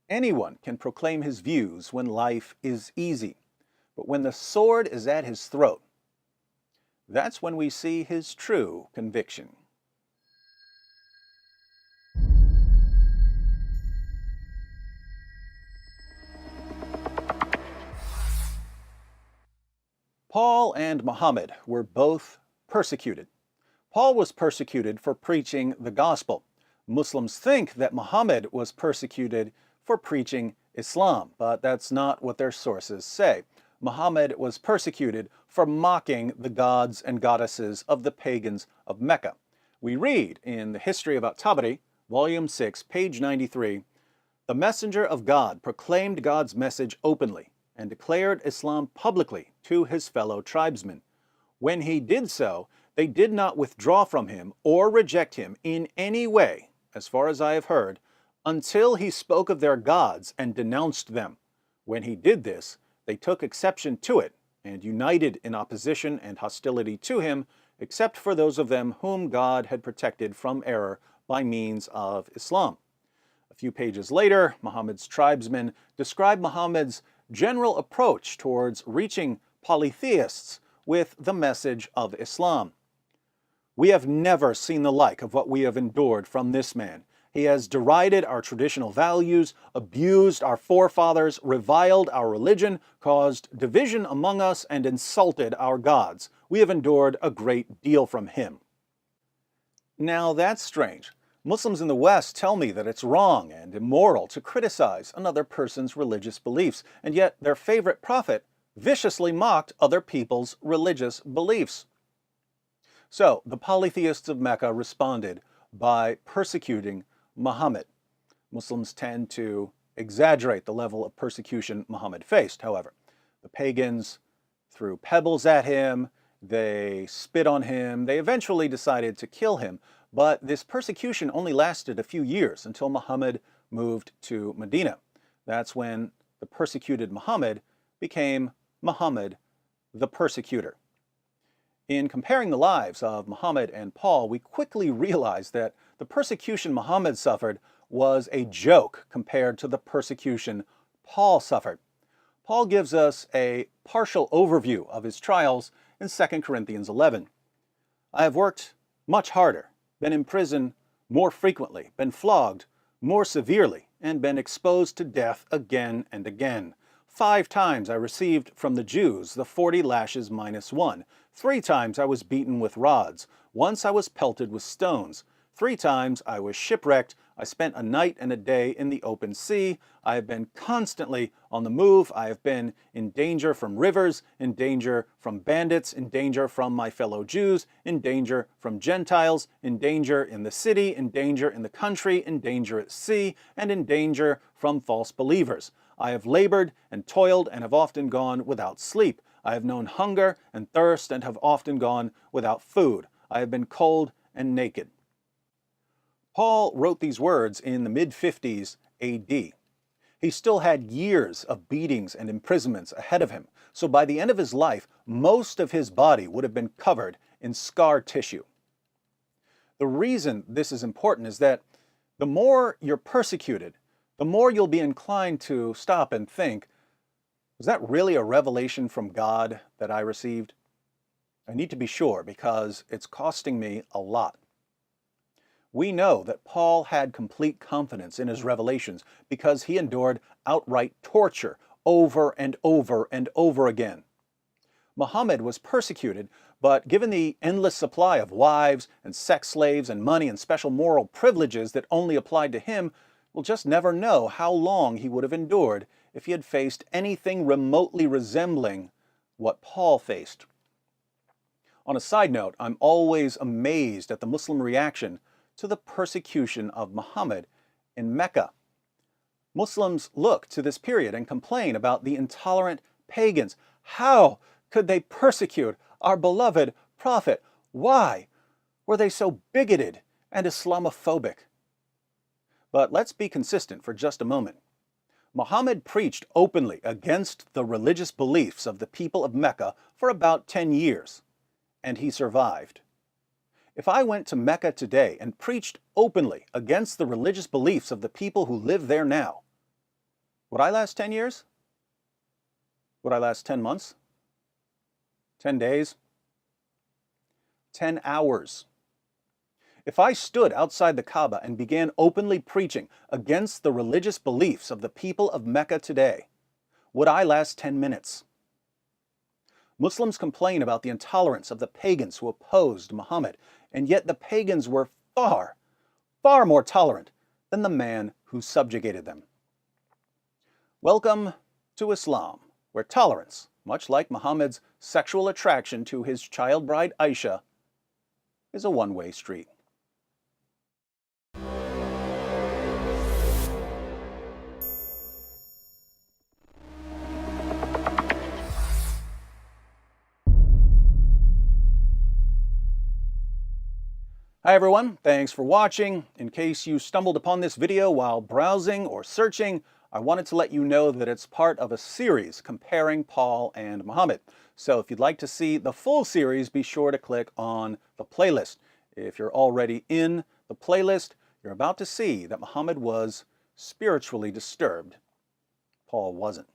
Anyone can proclaim his views when life is easy, but when the sword is at his throat, that's when we see his true conviction. Paul and Muhammad were both persecuted. Paul was persecuted for preaching the gospel. Muslims think that Muhammad was persecuted for preaching Islam, but that's not what their sources say. Muhammad was persecuted for mocking the gods and goddesses of the pagans of Mecca. We read in the History of At-Tabari, Volume 6, page 93, "The messenger of God proclaimed God's message openly and declared Islam publicly to his fellow tribesmen. When he did so, they did not withdraw from him or reject him in any way, as far as I have heard, until he spoke of their gods and denounced them. When he did this, they took exception to it and united in opposition and hostility to him, except for those of them whom God had protected from error by means of Islam." A few pages later, Muhammad's tribesmen describe Muhammad's general approach towards reaching polytheists with the message of Islam. "We have never seen the like of what we have endured from this man. He has derided our traditional values, abused our forefathers, reviled our religion, caused division among us, and insulted our gods. We have endured a great deal from him." Now that's strange. Muslims in the West tell me that it's wrong and immoral to criticize another person's religious beliefs, and yet their favorite prophet viciously mocked other people's religious beliefs. So the polytheists of Mecca responded by persecuting Muhammad. Muslims tend to exaggerate the level of persecution Muhammad faced, however. The pagans threw pebbles at him, they spit on him, they eventually decided to kill him. But this persecution only lasted a few years until Muhammad moved to Medina. That's when the persecuted Muhammad became Muhammad the persecutor. In comparing the lives of Muhammad and Paul, we quickly realize that the persecution Muhammad suffered was a joke compared to the persecution Paul suffered. Paul gives us a partial overview of his trials in 2 Corinthians 11. "I have worked much harder, been in prison more frequently, been flogged more severely, and been exposed to death again and again. 5 times I received from the Jews the 40 lashes minus 1. 3 times I was beaten with rods. Once I was pelted with stones. 3 times I was shipwrecked. I spent a night and a day in the open sea. I have been constantly on the move. I have been in danger from rivers, in danger from bandits, in danger from my fellow Jews, in danger from Gentiles, in danger in the city, in danger in the country, in danger at sea, and in danger from false believers. I have labored and toiled and have often gone without sleep. I have known hunger and thirst and have often gone without food. I have been cold and naked." Paul wrote these words in the mid-50s AD. He still had years of beatings and imprisonments ahead of him, so by the end of his life, most of his body would have been covered in scar tissue. The reason this is important is that the more you're persecuted, the more you'll be inclined to stop and think, was that really a revelation from God that I received? I need to be sure because it's costing me a lot. We know that Paul had complete confidence in his revelations because he endured outright torture over and over and over again. Muhammad was persecuted, but given the endless supply of wives and sex slaves and money and special moral privileges that only applied to him, we'll just never know how long he would have endured if he had faced anything remotely resembling what Paul faced. On a side note, I'm always amazed at the Muslim reaction to the persecution of Muhammad in Mecca. Muslims look to this period and complain about the intolerant pagans. How could they persecute our beloved prophet? Why were they so bigoted and Islamophobic? But let's be consistent for just a moment. Muhammad preached openly against the religious beliefs of the people of Mecca for about 10 years, and he survived. If I went to Mecca today and preached openly against the religious beliefs of the people who live there now, Would I last 10 years? Would I last 10 months? 10 days? 10 hours? If I stood outside the Kaaba and began openly preaching against the religious beliefs of the people of Mecca today, would I last 10 minutes? Muslims complain about the intolerance of the pagans who opposed Muhammad, and yet the pagans were far, far more tolerant than the man who subjugated them. Welcome to Islam, where tolerance, much like Muhammad's sexual attraction to his child bride Aisha, is a one-way street. Hi everyone, thanks for watching. In case you stumbled upon this video while browsing or searching, I wanted to let you know that it's part of a series comparing Paul and Muhammad. So if you'd like to see the full series, be sure to click on the playlist. If you're already in the playlist, you're about to see that Muhammad was spiritually disturbed. Paul wasn't.